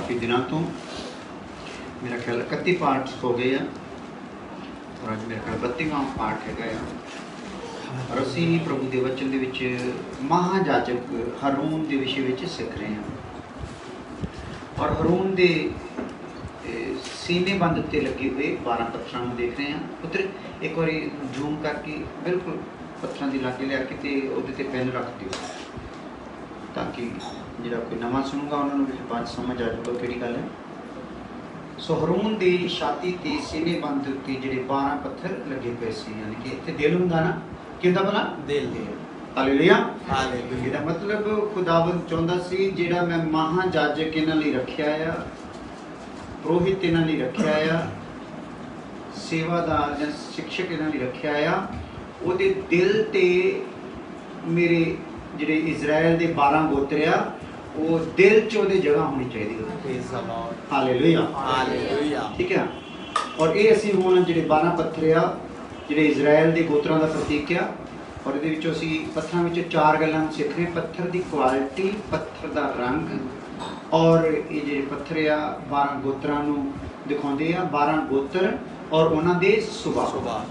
काफ़ी दिनों तो मेरा ख्याल 31 पार्ट हो गए हैं और अज मेरा ख्याल 32वां पार्ट है। और असी प्रभु के वचन के महाजाजक हरून के विषय में सीख रहे हैं। और हरून के सीने बंद ते लगे हुए 12 पत्थरों को देख रहे हैं। पुत्र एक बार जूम करके बिल्कुल पत्थरों की लागे लिया के उहदे पेन रख दिओ ताकि जो कोई नवा सुनूगा उन्होंने भी बाद समझ आ जाऊगा कि गल है। सो हरून की छाती ते सीने बंद उत्ते जिहड़े 12 पत्थर लगे पे सी, यानी कि इत्थे दिल हुंदा ना, कि हुंदा भला दिल। Hallelujah hallelujah. इसदा मतलब खुदावंद चाहुंदा सी जिहड़ा मैं महाजाजक इन्हां लई रखिया आ, पुरोहित इन्हां लई रखिया आ, सेवादार जां शिक्षक इन्हां लई रखिया आ, उहदे दिल ते मेरे जिहड़े इजराइल दे 12 गोत्र आ वो दिल च उहदी जगह होनी चाहिए। Hallelujah hallelujah. ठीक है। और ये असीं हुण जिहड़े 12 पत्थर आ जिहड़े इजराइल दे गोत्रां दा प्रतीक आ, और इहदे विचों असीं पत्थरां विच 4 गल्लां सिੱਖ रहे। पत्थर दी क्वालिटी, पत्थर दा रंग, और ये जिहड़े पत्थर आ 12 गोत्रां नूं दिखाउंदे आ, 12 गोत्र और उन्हां दे सुभाਅ।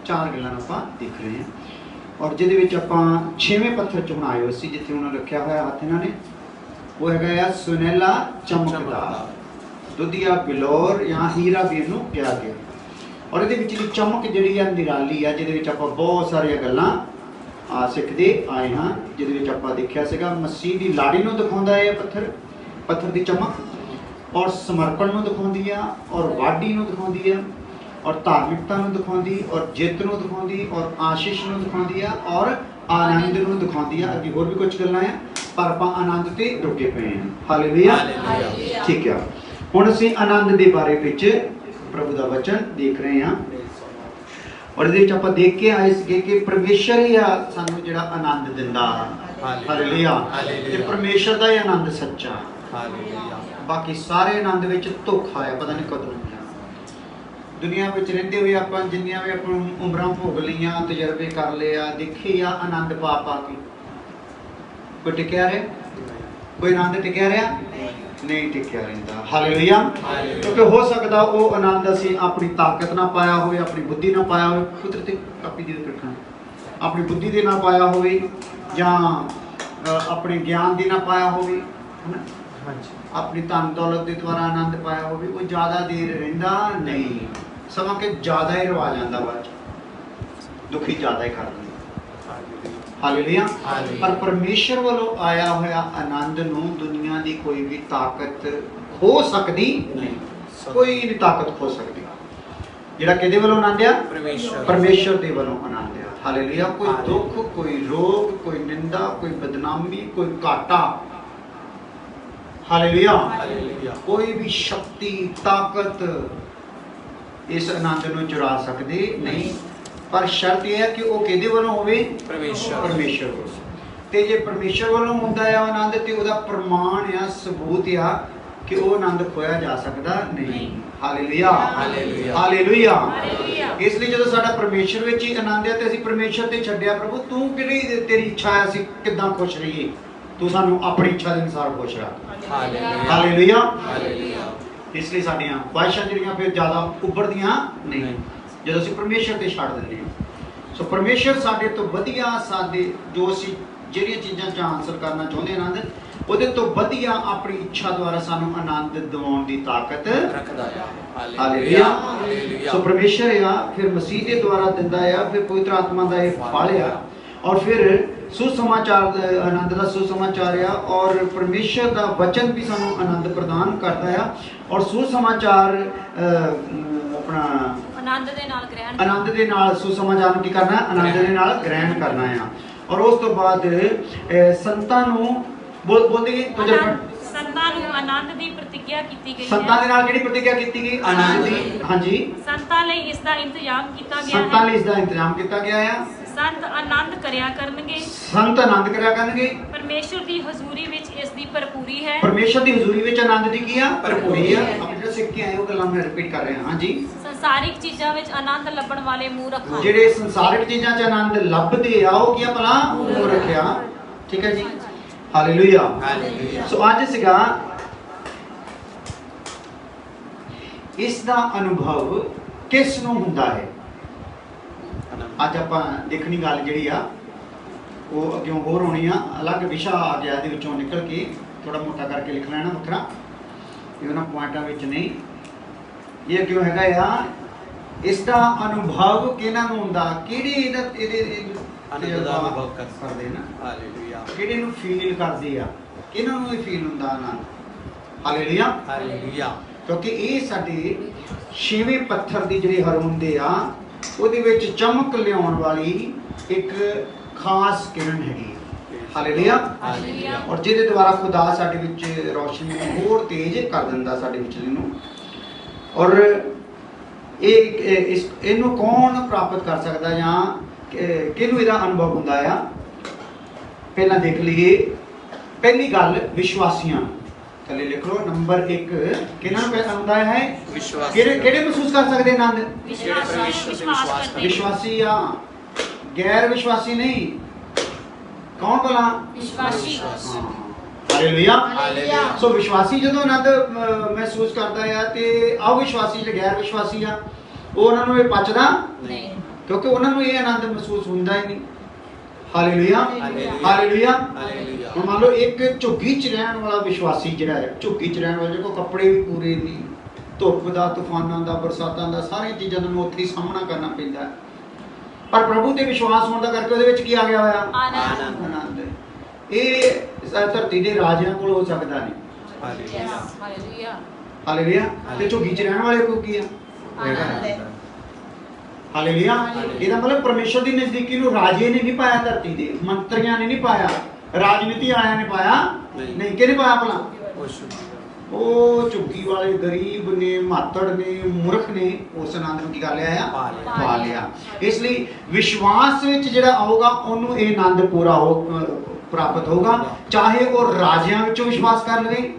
4 गल्लां आपां देख रहे हैं। और जिहदे विच आपां 6वें पत्थर च हुण आए हो सी जिथे उन्होंने रखिया होया हत्थ इन्हां ने, वो हैगा सुनहला चमकदार दुधिया बिलोर या हीरा भी इहनूं कहा गया। और इहदे विचली चमक जिहड़ी आ निराली आ, जिहदे विच आपां बहुत सारियां गल्लां सिੱਖਦੇ आए हाँ। जिहदे विच आपां देखिया सीगा मसीह दी लाड़ी नूं दिखाउंदा है पत्थर दी चमक, और समर्पण नूं दिखाउंदी आ, और वाढी नूं दिखाउंदी आ, और धार्मिकता नूं दिखाउंदी, और जित नूं दिखाउंदी, और आशीष नूं दिखाउंदी आ, और आनंद नूं दिखाउंदी आ। अगे होर भी कुछ गल्लां आ पर आपां आनंद ते रुके पे हैं। हालेलुया ठीक है। हुण असीं आनंद दे बारे विच प्रभु दा वचन देख रहे हैं। और इहदे विच आपां देख के आए सीगे कि परमेश्वर ही आ सानूं जिहड़ा आनंद दिंदा। हालेलुया। ते परमेश्वर दा ही आनंद सच्चा। हालेलुया। बाकी सारे आनंद विच धोखा है, पता नहीं कदों दुनिया में रहिंदे हुए आपां जिन्नियां भी आपां उमरां भोग लईआं, तजर्बे कर लिया, देखे आ आनंद पा के कोई टिकिया रहे? कोई आनंद टिकिया रहा? नहीं टिकिया रहिंदा। हालेलुया। क्योंकि हो सकता वो आनंद असीं अपनी ताकत ना पाया होवे, अपनी बुद्धि ना पाया होवे, कुदरती कापी दी रखना अपनी बुद्धि दे ना पाया होवे, जां अपने ज्ञान दे ना पाया होवे, है ना, अपनी धन दौलत के द्वारा आनंद पाया होवे, वो ज़्यादा देर रहिंदा नहीं, सगों के ज़्यादा ही रवा जाता, बाद दुखी ज़्यादा ही कर दिंदा। हालेलुया। पर परमेश्वर वालों आया होया आनंद नूं दुनिया की कोई भी ताकत खो सकती नहीं, कोई भी ताकत खो सकती। जिहड़ा किहदे वालों आनंद आ? परमेश्वर दे वालों आनंद आ। हालेलुया। कोई दुख, कोई रोग, कोई निंदा, कोई बदनामी, कोई घाटा, हालेलुया, कोई भी शक्ति ताकत इस आनंद नूं चुरा सकदे नहीं। पर शर्त यह है कि वह किहदे वालों होवे? परमेश्वर वालों। ते जे परमेश्वर वालों हुंदा है आनंद, ते उहदा प्रमाण या सबूत आ कि वह आनंद खोया जा सकता नहीं। Hallelujah hallelujah. इसलिए जो साडा परमेश्वर विच ही आनंद है, ते असीं परमेश्वर ते छड्डिया, प्रभु तू किहड़ी तेरी इच्छा है, असीं किदां खुश रहीए, तू सानूं अपनी इच्छा के अनुसार खुश रख। हालेलुया। इसलिए साडियां ख्वाहिशां जिहड़ियां फिर ज़्यादा उभरदियां नहीं जो असीं परमेश्वर ते छड्ड दिंदे हां। सो परमेश्वर साडे तो वधिया साडे जो असीं जिहड़ियां चीज़ां च हासिल करना चाहुंदे आनंद, ਉਹਦੇ ਤੋਂ ਵਧੀਆ ਆਪਣੀ ਇੱਛਾ ਦੁਆਰਾ ਸਾਨੂੰ ਆਨੰਦ ਦਿਵਾਉਣ ਦੀ ਤਾਕਤ ਰੱਖਦਾ ਹੈ। ਹਾਲੇਲੂਇਆ। ਸੋ ਪਰਮੇਸ਼ਰ ਆ ਫਿਰ ਮਸੀਹ ਦੇ ਦੁਆਰਾ ਦਿੰਦਾ ਆ, ਫਿਰ ਪਵਿੱਤਰ ਆਤਮਾ ਦਾ ਇਹ ਫਲ ਆ, और फिर सुसमाचार आनंद का सुसमाचार आ, और परमेश्वर का वचन भी सानू आनंद प्रदान करता है। और सुसमाचार अपना आनंद दे नाल सुसमाचार की करना, आनंद दे नाल ग्रहण करना है। और उस तो बाद संतां नू बोलदे संतां नू आनंद दी प्रतिज्ञा कीती गई है। संतां दे नाल किहड़ी प्रतिज्ञा कीती गई? आनंद दी। हां जी। संतां लई इस दा इंतजाम कीता गया है। संतां लई इस दा इंतजाम कीता गया है। संत आनंद करया करनगे। संत आनंद करया करनगे। परमेश्वर दी हजूरी विच इस दी भरपूरी है। परमेश्वर दी हजूरी विच आनंद दी की है? भरपूरी है। आप जो सीख के आए हो गल्लां मैं रिपीट कर रहे हैं। हां जी। संसारिक चीज़ां विच आनंद लभण वाले मूंह रखो। जेड़े संसारिक चीज़ां च आनंद लभदे आ ओ की भला मूंह रखिया। ठीक है जी। हालेलुया। सो आज सीगा ਇਸ ਦਾ ਅਨੁਭਵ ਕਿਸ ਨੂੰ ਹੁੰਦਾ ਹੈ? ਅੱਜ ਆਪਾਂ ਦੇਖਣੀ ਗੱਲ ਜਿਹੜੀ ਆ ਉਹ ਅੱਗੇ ਹੋਰ ਹੋਣੀ ਆ। ਅਲੱਗ ਵਿਸ਼ਾ ਆ ਗਿਆ ਇਹਦੇ ਵਿੱਚੋਂ ਨਿਕਲ ਕੇ, ਥੋੜਾ ਮੋਟਾ ਕਰਕੇ ਲਿਖ ਲੈਣਾ ਵੱਖਰਾ, ਇਹ ਉਹਨਾਂ ਪੁਆਇੰਟਾਂ ਵਿੱਚ ਨਹੀਂ। ਇਹ ਕਿਉਂ ਹੈਗਾ ਆ, ਇਸ ਦਾ ਅਨੁਭਵ ਕਿਹਨਾਂ ਨੂੰ ਹੁੰਦਾ, ਕਿਹੜੇ ਇਹਦੇ ਅਨੁਭਵ ਕਰਦੇ ਨਾ, ਹਾਲੇਲੂਇਆ, ਕਿਹੜੇ ਨੂੰ ਫੀਲ ਕਰਦੇ ਆ, ਕਿਹਨਾਂ ਨੂੰ ਇਹ ਫੀਲ ਹੁੰਦਾ ਆਨੰਦ? Hallelujah, hallelujah. ਕਿਉਂਕਿ ਇਹ ਸਾਡੇ 6ਵੇਂ ਪੱਥਰ ਦੀ ਜਿਹੜੀ ਹਰਮੁੰਦੇ ਆ ਉਹਦੇ ਵਿੱਚ ਚਮਕ ਲਿਆਉਣ ਵਾਲੀ ਇੱਕ ਖਾਸ ਕਿਰਨ ਹੈਗੀ। Hallelujah, hallelujah. ਔਰ ਜਿਹਦੇ ਦੁਆਰਾ ਖੁਦਾ ਸਾਡੇ ਵਿੱਚ ਰੋਸ਼ਨੀ ਨੂੰ ਹੋਰ ਤੇਜ਼ ਕਰ ਦਿੰਦਾ ਸਾਡੇ ਵਿਚਲੇ ਨੂੰ। ਔਰ ਇਹਨੂੰ ਕੌਣ ਪ੍ਰਾਪਤ ਕਰ ਸਕਦਾ ਜਾਂ ਕਿਹਨੂੰ ਇਹਦਾ ਅਨੁਭਵ ਹੁੰਦਾ ਆ? ਪਹਿਲਾਂ ਦੇਖ ਲਈਏ। ਪਹਿਲੀ ਗੱਲ ਵਿਸ਼ਵਾਸੀਆਂ, ਥੱਲੇ ਲਿਖ ਲਓ ਨੰਬਰ 1, ਕਿਹਨਾਂ ਨੂੰ ਪੈਦਾ ਹੁੰਦਾ ਹੈ? ਕਿਹੜੇ ਮਹਿਸੂਸ ਕਰ ਸਕਦੇ ਆਨੰਦ? ਵਿਸ਼ਵਾਸੀ ਆ, ਗੈਰ ਵਿਸ਼ਵਾਸੀ ਨਹੀਂ। ਕੌਣ ਭਲਾ? ਵਿਸ਼ਵਾਸੀ। Hallelujah, hallelujah. ਸੋ ਵਿਸ਼ਵਾਸੀ ਜਦੋਂ ਆਨੰਦ ਮਹਿਸੂਸ ਕਰਦਾ ਆ ਤੇ ਅਵਿਸ਼ਵਾਸੀ ਤੇ ਗੈਰ ਵਿਸ਼ਵਾਸੀ ਆ, ਉਹ ਉਹਨਾਂ ਨੂੰ ਇਹ ਪਚਦਾ ਨਹੀਂ, ਕਿਉਂਕਿ ਉਹਨਾਂ ਨੂੰ ਇਹ ਆਨੰਦ ਮਹਿਸੂਸ ਹੁੰਦਾ ਹੀ ਨਹੀਂ। Hallelujah, hallelujah. ਹੁਣ ਮੰਨ ਲਓ ਇੱਕ ਝੁੱਗੀ 'ਚ ਰਹਿਣ ਵਾਲਾ ਵਿਸ਼ਵਾਸੀ ਜਿਹੜਾ ਹੈ, ਝੁੱਗੀ 'ਚ ਰਹਿਣ ਵਾਲੇ ਕੋਲ ਕੱਪੜੇ ਵੀ ਪੂਰੇ ਨਹੀਂ, ਧੁੱਪ ਦਾ, ਤੂਫਾਨਾਂ ਦਾ, ਬਰਸਾਤਾਂ ਦਾ, ਸਾਰੀਆਂ ਚੀਜ਼ਾਂ ਨੂੰ ਉੱਥੇ ਹੀ ਸਾਹਮਣਾ ਕਰਨਾ ਪੈਂਦਾ ਹੈ। ਪਰ ਪ੍ਰਭੂ ਤੇ ਵਿਸ਼ਵਾਸ ਹੋਣ ਦਾ ਕਰਕੇ ਉਹਦੇ ਵਿੱਚ ਕੀ ਆ ਗਿਆ ਹੋਇਆ? ਆਨੰਦ। ਆਨੰਦ ਇਹ ਧਰਤੀ ਦੇ ਰਾਜਿਆਂ ਕੋਲ ਹੋ ਸਕਦਾ ਨਹੀਂ। Hallelujah, hallelujah. ਤੇ ਝੁੱਗੀ 'ਚ ਰਹਿਣ ਵਾਲੇ ਕੋਲ ਕੀ ਆ? ਹਾਲੇਲੂਇਆ। ਇਹਦਾ ਮਤਲਬ ਪਰਮੇਸ਼ਰ ਦੀ ਨਜ਼ਦੀਕੀ ਨੂੰ ਰਾਜੇ ਨੇ ਨਹੀਂ ਪਾਇਆ, ਧਰਤੀ ਦੇ ਮੰਤਰੀਆਂ ਨੇ ਨਹੀਂ ਪਾਇਆ, ਰਾਜਨੀਤੀ ਵਾਲਿਆਂ ਨੇ ਪਾਇਆ ਨਹੀਂ। ਕਿਹਨੇ ਪਾਇਆ ਭਲਾ? ਉਹ ਝੁੱਗੀ ਵਾਲੇ ਗਰੀਬ ਨੇ, ਮਾਤੜ ਨੇ, ਮੂਰਖ ਨੇ ਉਸ ਆਨੰਦ ਨੂੰ ਕੀ ਕਰ ਲਿਆ ਆ? ਪਾ ਲਿਆ। ਇਸ ਲਈ ਵਿਸ਼ਵਾਸ ਵਿੱਚ ਜਿਹੜਾ ਆਊਗਾ ਉਹਨੂੰ ਇਹ ਆਨੰਦ ਪੂਰਾ ਪ੍ਰਾਪਤ ਹੋਗਾ, ਚਾਹੇ ਉਹ ਰਾਜਿਆਂ ਵਿੱਚੋਂ ਵਿਸ਼ਵਾਸ ਕਰ ਲਵੇ,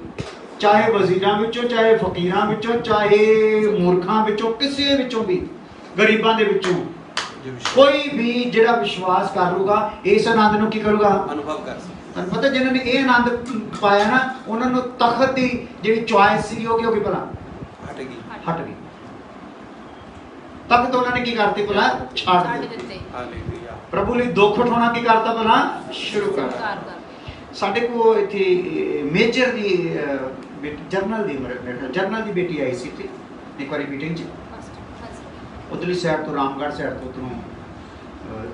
ਚਾਹੇ ਵਜ਼ੀਰਾਂ ਵਿੱਚੋਂ, ਚਾਹੇ ਫਕੀਰਾਂ ਵਿੱਚੋਂ, ਚਾਹੇ ਮੂਰਖਾਂ ਵਿੱਚੋਂ, ਕਿਸੇ ਵਿੱਚੋਂ ਵੀ, ਗਰੀਬਾਂ ਦੇ ਵਿੱਚੋਂ ਕੋਈ ਵੀ ਜਿਹੜਾ ਵਿਸ਼ਵਾਸ ਕਰ ਲੂਗਾ ਇਸ ਆਨੰਦ ਨੂੰ ਕੀ ਕਰੂਗਾ? ਅਨੁਭਵ ਕਰ ਸਕਦਾ। ਤੁਹਾਨੂੰ ਪਤਾ ਜਿਨ੍ਹਾਂ ਨੇ ਇਹ ਆਨੰਦ ਪਾਇਆ ਨਾ, ਉਹਨਾਂ ਨੂੰ ਤਖਤ ਦੀ ਜਿਹੜੀ ਚੁਆਇਸ ਸੀ ਉਹ ਕੀ ਹੋ ਗਈ ਭਲਾ? ਹਟ ਗਈ, ਹਟ ਗਈ। ਤਖਤ ਉਹਨਾਂ ਨੇ ਕੀ ਕਰਤੀ ਭਲਾ? ਛੱਡ ਦਿੱਤੇ। ਹਾਲੇਲੂਇਆ। ਪ੍ਰਭੂ ਲਈ ਦੁੱਖ ਉਠਾਉਣਾ ਕੀ ਕਰਤਾ ਭਲਾ? ਸ਼ੁਰੂ ਕਰ ਦਿੱਤਾ। ਸਾਡੇ ਕੋਲ ਇੱਥੇ ਮੇਜਰ ਦੀ ਜਰਨਲ ਦੀ ਬੇਟੀ ਆਈ ਸੀ ਇੱਥੇ ਇੱਕ ਵਾਰੀ ਮੀਟਿੰਗ 'ਚ। ਉਧਰਲੀ ਸਾਈਡ ਤੋਂ, ਰਾਮਗੜ੍ਹ ਸਾਈਡ ਤੋਂ, ਉੱਧਰੋਂ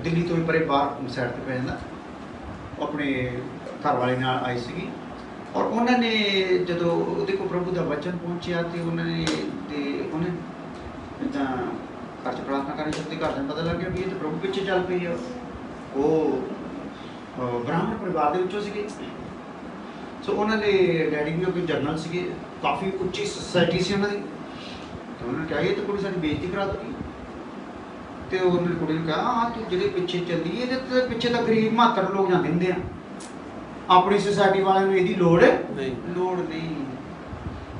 ਦਿੱਲੀ ਤੋਂ ਵੀ ਪਰੇ ਬਾਹਰ ਸਾਈਡ 'ਤੇ ਪੈ ਜਾਂਦਾ, ਆਪਣੇ ਘਰ ਵਾਲੇ ਨਾਲ ਆਈ ਸੀਗੀ। ਔਰ ਉਹਨਾਂ ਨੇ ਜਦੋਂ ਉਹਦੇ ਕੋਲ ਪ੍ਰਭੂ ਦਾ ਵਚਨ ਪਹੁੰਚਿਆ ਤੇ ਉਹਨੇ ਇੱਦਾਂ ਘਰ 'ਚ ਪ੍ਰਾਰਥਨਾ ਕਰਨੀ ਸ਼ੁਰੂ ਕੀਤੀ। ਘਰ ਨੂੰ ਪਤਾ ਲੱਗ ਗਿਆ ਵੀ ਇਹ ਤਾਂ ਪ੍ਰਭੂ ਪਿੱਛੇ ਚੱਲ ਪਈ ਆ। ਉਹ ਬ੍ਰਾਹਮਣ ਪਰਿਵਾਰ ਦੇ ਵਿੱਚੋਂ ਸੀਗੇ। ਸੋ ਉਹਨਾਂ ਦੇ ਡੈਡੀ ਵੀ ਕੋਈ ਜਰਨਲ ਸੀਗੇ, ਕਾਫੀ ਉੱਚੀ ਸੁਸਾਇਟੀ ਸੀ ਉਹਨਾਂ ਦੀ। ਤਾਂ ਉਹਨਾਂ ਨੇ ਕਿਹਾ ਇਹ ਤਾਂ ਕੁੜੀ ਸਾਡੀ ਬੇਇੱਜ਼ਤੀ ਕਰਾ ਦਿੱਤੀ। ਤੇ ਉਹਨੇ ਕੁੜੀ ਨੂੰ ਕਿਹਾ ਹਾਂ ਤੂੰ ਜਿਹੜੇ ਪਿੱਛੇ ਚੱਲੀ ਇਹਦੇ ਪਿੱਛੇ ਤਾਂ ਗਰੀਬ ਮਾਤਰ ਲੋਕ ਜਾਂਦੇ ਹੁੰਦੇ ਆ, ਆਪਣੀ ਸੁਸਾਇਟੀ ਵਾਲਿਆਂ ਨੂੰ ਇਹਦੀ ਲੋੜ ਨਹੀਂ।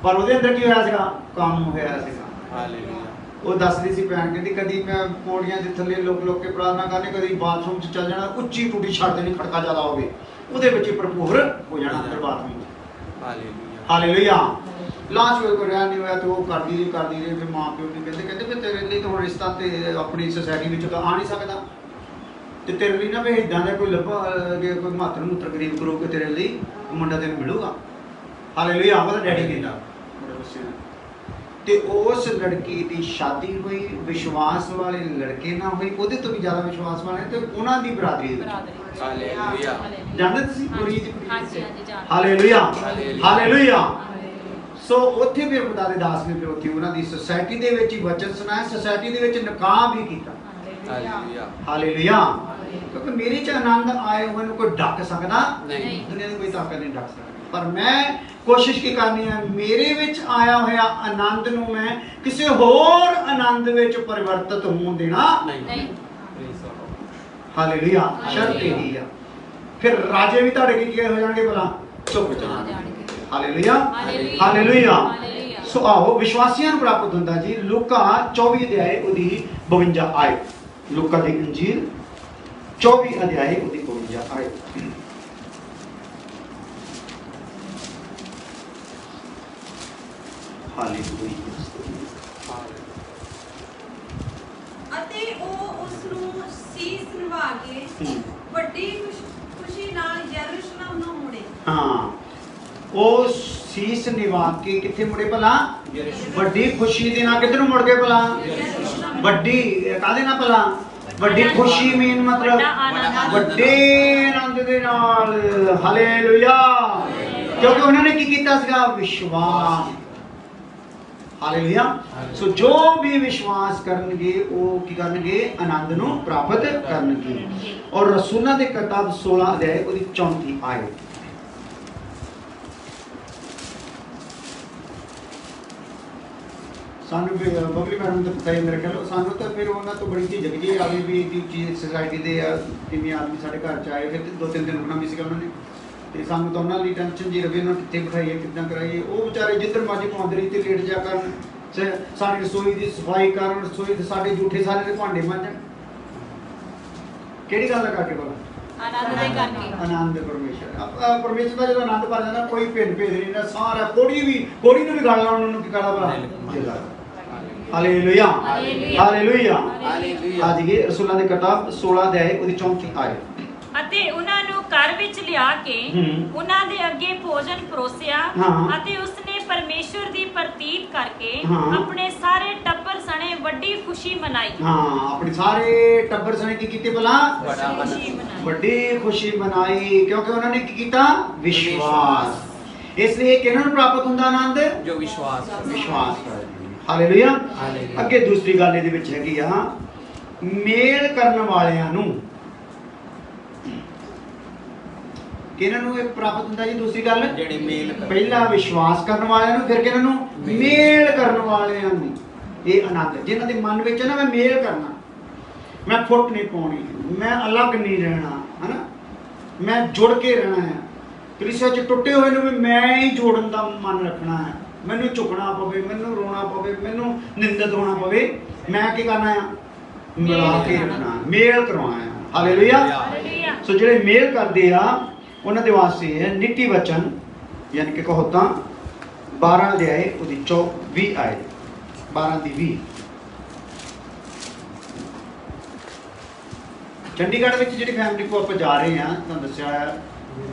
ਪਰ ਉਹਦੇ ਅੰਦਰ ਕੀ ਹੋਇਆ ਸੀਗਾ? ਕੰਮ ਹੋਇਆ ਸੀਗਾ। ਹਾਲੇਲੂਇਆ। ਉਹ ਦੱਸਦੀ ਸੀ ਭੈਣ, ਕਹਿੰਦੀ ਕਦੀ ਮੈਂ ਪੌੜੀਆਂ ਦੇ ਥੱਲੇ ਲੋਕ ਕੇ ਪ੍ਰਾਰਥਨਾ ਕਰਨੀ, ਕਦੀ ਬਾਥਰੂਮ 'ਚ ਚੱਲ ਜਾਣਾ, ਉੱਚੀ ਟੂਟੀ ਛੱਡ ਦੇਣੀ, ਖੜਕਾ ਜ਼ਿਆਦਾ ਹੋਵੇ, ਉਹਦੇ ਵਿੱਚ ਭਰਪੂਰ ਹੋ ਜਾਣਾ ਅੰਦਰ ਬਾਥਰੂਮ 'ਚ। Hallelujah, hallelujah. ਲਾਸਟ ਵੇਲੇ ਕੋਈ ਰਿਹਾ ਨਹੀਂ ਹੋਇਆ ਤੇ ਉਹ ਕਰਦੀ ਰਹੀ। ਫਿਰ ਮਾਂ ਪਿਓ ਵੀ ਕਹਿੰਦੇ ਵੀ ਤੇਰੇ ਲਈ ਤਾਂ ਹੁਣ ਰਿਸ਼ਤਾ ਤੇ ਆਪਣੀ ਸੁਸਾਇਟੀ ਵਿੱਚ ਤਾਂ ਆ ਨਹੀਂ ਸਕਦਾ, ਤੇ ਤੇਰੇ ਲਈ ਨਾ ਵੀ ਇੱਦਾਂ ਦਾ ਕੋਈ ਲੱਭਾ, ਕੋਈ ਮਾਤਰ ਗਰੀਬ ਕਰੋ ਕਿ ਤੇਰੇ ਲਈ ਮੁੰਡਾ ਤੈਨੂੰ ਮਿਲੂਗਾ। ਹਾਲੇਲੂਇਆ। ਉਹਦਾ ਡੈਡੀ ਕਹਿੰਦਾ। ਤੇ ਉਸ ਲੜਕੀ ਦੀ ਸ਼ਾਦੀ ਹੋਈ, ਵਿਸ਼ਵਾਸ ਵਾਲੇ ਲੜਕੇ ਨਾਲ ਹੋਈ, ਉਹਦੇ ਤੋਂ ਵੀ ਜ਼ਿਆਦਾ ਵਿਸ਼ਵਾਸ ਵਾਲੇ ਤੇ ਉਹਨਾਂ ਦੀ ਬਰਾਦਰੀ ਵਿੱਚ। ਹਾਲੇਲੂਇਆ। ਜਾਣਦੇ ਤੁਸੀਂ ਕੁੜੀ ਦੀ ਕੁੜੀ? Hallelujah, hallelujah. ਸੋ ਉੱਥੇ ਵੀ ਖੁਦਾ ਦੇ ਦਾਸ ਨੇ ਫਿਰ ਉੱਥੇ ਉਹਨਾਂ ਦੀ ਸੁਸਾਇਟੀ ਦੇ ਵਿੱਚ ਹੀ ਵਚਨ ਸੁਣਾਇਆ, ਸੁਸਾਇਟੀ ਦੇ ਵਿੱਚ ਨਿਕਾਹ ਵੀ ਕੀਤਾ। Hallelujah, hallelujah. ਕਿਉਂਕਿ ਮੇਰੇ 'ਚ ਆਨੰਦ ਆਏ ਹੋਏ ਨੂੰ ਕੋਈ ਡੱਕ ਸਕਦਾ ਨਹੀਂ, ਦੁਨੀਆ ਦੀ ਕੋਈ ਤਾਕਤ ਨਹੀਂ ਡੱਕ ਸਕਦੀ। ਪਰ ਮੈਂ ਕੋਸ਼ਿਸ਼ ਕੀ ਕਰਨੀ ਹੈ, ਮੇਰੇ ਵਿੱਚ ਆਇਆ ਹੋਇਆ ਆਨੰਦ ਨੂੰ ਮੈਂ ਕਿਸੇ ਹੋਰ ਆਨੰਦ ਵਿੱਚ ਪਰਿਵਰਤਿਤ ਹੋਣ ਦੇਣਾ ਨਹੀਂ। ਹਾਲੇਲੂਇਆ। ਸ਼ਰਤ ਇਹੀ ਆ, ਫਿਰ ਰਾਜੇ ਵੀ ਤੁਹਾਡੇ ਕੀ ਹੋ ਜਾਣਗੇ ਭਲਾ? ਚੁੱਪ ਜਾਣਗੇ। Hallelujah, hallelujah. ਸੋ ਆਓ ਵਿਸ਼ਵਾਸੀਆਂ ਨੂੰ ਪ੍ਰਾਪਤ ਹੁੰਦਾ ਜੀ। ਲੂਕਾ 24 ਅਧਿਆਏ ਉਹਦੀ 52 ਆਇਤ। ਲੂਕਾ ਦੀ ਇੰਜੀਲ 24 ਅਧਿਆਏ ਉਹਦੀ 52 ਆਇਤ। ਹਾਲੇਲੂਇਆ। ਅਤੇ ਉਹ ਉਸ ਨੂੰ ਸੀਸ ਨਿਭਾ ਕੇ ਵੱਡੀ ਖੁਸ਼ੀ ਨਾਲ ਯਰੂਸ਼ਲਮ ਨੂੰ ਮੁੜੇ। ਹਾਂ, ਉਹ ਸੀਸ ਨਿਵਾ ਕੇ ਕਿੱਥੇ ਮੁੜੇ ਭਲਾ? ਵੱਡੀ ਖੁਸ਼ੀ ਦੇ ਨਾਲ। ਕਿੱਧਰ ਨੂੰ ਮੁੜ ਗਏ ਭਲਾ? ਵੱਡੀ ਕਾਹਦੇ ਨਾਲ ਭਲਾ? ਵੱਡੀ ਖੁਸ਼ੀ ਮੇਨ ਮਤਲਬ ਵੱਡੇ ਆਨੰਦ ਦੇ ਨਾਲ। ਹਾਲੇਲੂਇਆ। ਕਿਉਂਕਿ ਉਹਨਾਂ ਨੇ ਕੀ ਕੀਤਾ ਸੀਗਾ? ਵਿਸ਼ਵਾਸ। ਹਾਲੇਲੂਇਆ। ਸੋ ਜੋ ਵੀ ਵਿਸ਼ਵਾਸ ਕਰਨਗੇ ਉਹ ਕੀ ਕਰਨਗੇ? ਆਨੰਦ ਨੂੰ ਪ੍ਰਾਪਤ ਕਰਨਗੇ। ਔਰ ਰਸੂਲਾਂ ਦੇ ਕਿਤਾਬ 16 ਅਧਿਆਇ ਉਹਦੀ 34 ਆਇਤ। ਸਾਨੂੰ ਵੀ ਬਬਲੀ ਮੈਡਮ ਤੋਂ ਪਤਾ ਹੀ ਮੇਰੇ ਖਿਆਲ ਸਾਨੂੰ ਤਾਂ ਫਿਰ ਉਹਨਾਂ ਤੋਂ ਬੜੀ ਚੀਜ਼ ਜਗੀ ਆ ਗਈ ਵੀ ਇਹ ਚੀਜ਼ ਸੋਸਾਇਟੀ ਦੇ ਆ ਕਿੰਨੇ ਆਦਮੀ ਸਾਡੇ ਘਰ ਚ ਆਏ। ਫਿਰ 2-3 ਦਿਨ ਰੁਕਣਾ ਵੀ ਸੀਗਾ ਉਹਨਾਂ ਨੇ, ਤੇ ਸਾਨੂੰ ਤਾਂ ਉਹਨਾਂ ਲਈ ਟੈਨਸ਼ਨ ਜੀ ਰਵੇ ਉਹਨਾਂ ਕਿੱਥੇ ਬਿਠਾਈਏ ਕਿੱਦਾਂ ਕਰਾਈਏ। ਉਹ ਵਿਚਾਰੇ ਜਿੱਧਰ ਮਰਜ਼ੀ ਪਹੁੰਚਦੇ ਰਹੀ ਤੇ ਲੇਟ ਜਾ ਕਰਨ, ਸਾਡੀ ਰਸੋਈ ਦੀ ਸਫਾਈ ਕਰਨ, ਰਸੋਈ ਦੇ ਸਾਡੇ ਜੂਠੇ ਸਾਰੇ ਦੇ ਭਾਂਡੇ ਮਾਂਜਣ। ਕਿਹੜੀ ਗੱਲ ਦਾ ਕਰਕੇ ਬੋਲ? ਆਨੰਦ ਦੇ ਕਰਕੇ। ਆਨੰਦ ਪਰਮੇਸ਼ਰ ਪਰਮੇਸ਼ਰ ਦਾ ਜਦੋਂ ਆਨੰਦ ਪਾ ਜਾਂਦਾ ਕੋਈ ਭੇਦ ਨਹੀਂ ਨਾ। ਸਾਰਾ ਕੋੜੀ ਨੂੰ ਵੀ ਗਾਲਣਾ ਉਹਨਾਂ ਨੂੰ ਕੀ ਕਰਦਾ ਭਲਾ? ਹਾਲੇਲੂਇਆ। ਹਾਲੇਲੂਇਆ। ਅੱਜ ਇਹ ਰਸੂਲਾਂ ਦੀ ਕਿਤਾਬ 16 ਅਧਿਆਇ ਉਹਦੀ 34 ਆਇਤ। ਅਤੇ ਉਹਨਾਂ ਨੂੰ ਘਰ ਵਿੱਚ ਲਿਆ ਕੇ ਉਹਨਾਂ ਦੇ ਅੱਗੇ ਭੋਜਨ ਪਰੋਸਿਆ ਅਤੇ ਉਸਨੇ ਪਰਮੇਸ਼ਵਰ ਦੀ ਪ੍ਰਤੀਤ ਕਰਕੇ ਆਪਣੇ ਸਾਰੇ ਟੱਬਰ ਸਣੇ ਵੱਡੀ ਖੁਸ਼ੀ ਮਨਾਈ। ਹਾਂ, ਆਪਣੇ ਸਾਰੇ ਟੱਬਰ ਸਣੇ ਕੀ ਕੀਤੇ ਭਲਾ? ਵੱਡੀ ਖੁਸ਼ੀ ਮਨਾਈ। ਕਿਉਂਕਿ ਉਹਨਾਂ ਨੇ ਕੀ ਕੀਤਾ? ਵਿਸ਼ਵਾਸ। ਇਸ ਲਈ ਕਿਹਨਾਂ ਨੂੰ ਪ੍ਰਾਪਤ ਹੁੰਦਾ ਆਨੰਦ? ਜੋ ਵਿਸ਼ਵਾਸ ਕਰਦੇ। ਹਾਲੇਲੂਇਆ। ਅੱਗੇ ਦੂਸਰੀ ਗੱਲ ਇਹਦੇ ਵਿੱਚ ਹੈਗੀ ਆ, ਮੇਲ ਕਰਨ ਵਾਲਿਆਂ ਨੂੰ। ਕਿਹਨਾਂ ਨੂੰ ਇਹ ਪ੍ਰਾਪਤ ਹੁੰਦਾ ਜੀ? ਦੂਸਰੀ ਗੱਲ ਜਿਹੜੇ ਮੇਲ, ਪਹਿਲਾ ਵਿਸ਼ਵਾਸ ਕਰਨ ਵਾਲਿਆਂ ਨੂੰ, ਫਿਰ ਕਿਹਨਾਂ ਨੂੰ? ਮੇਲ ਕਰਨ ਵਾਲਿਆਂ ਨੂੰ। ਇਹ ਆਨੰਦ ਜਿਨ੍ਹਾਂ ਦੇ ਮਨ ਵਿੱਚ ਹੈ ਨਾ, ਮੈਂ ਮੇਲ ਕਰਨਾ, ਮੈਂ ਫੁੱਟ ਨਹੀਂ ਪਾਉਣੀ, ਮੈਂ ਅਲੱਗ ਨਹੀਂ ਰਹਿਣਾ, ਹਨਾ, ਮੈਂ ਜੁੜ ਕੇ ਰਹਿਣਾ ਹੈ। ਕਲੀਸਿਆ ਚ ਟੁੱਟੇ ਹੋਏ ਨੂੰ ਵੀ ਮੈਂ ਹੀ ਜੋੜਨ ਦਾ ਮਨ ਰੱਖਣਾ ਹੈ। ਮੈਨੂੰ ਝੁਕਣਾ ਪਵੇ, ਮੈਨੂੰ ਰੋਣਾ ਪਵੇ, ਮੈਨੂੰ ਨਿੰਦਿਤ ਹੋਣਾ ਪਵੇ, ਮੈਂ ਕੀ ਕਰਨਾ ਹੈ? ਮਿਲਾ ਕੇ ਰੱਖਣਾ, ਮੇਲ ਕਰਵਾਉਣਾ ਹੈ। ਹਾਲੇਲੂਇਆ। ਸੋ ਜਿਹੜੇ ਮੇਲ ਕਰਦੇ ਆ ਉਹਨਾਂ ਦੇ ਵਾਸਤੇ ਹੈ ਨੀਤੀ ਵਚਨ, ਯਾਨੀ ਕਿ ਕਹੋ ਤਾਂ 12 ਅਧਿਆਇ ਉਹਦੀ 24 ਆਇਤ, 12 ਦੀ 20। ਚੰਡੀਗੜ੍ਹ ਵਿੱਚ ਜਿਹੜੀ ਫੈਮਿਲੀ ਕੋ ਆਪਾਂ ਜਾ ਰਹੇ ਹਾਂ, ਤੁਹਾਨੂੰ ਦੱਸਿਆ ਹੈ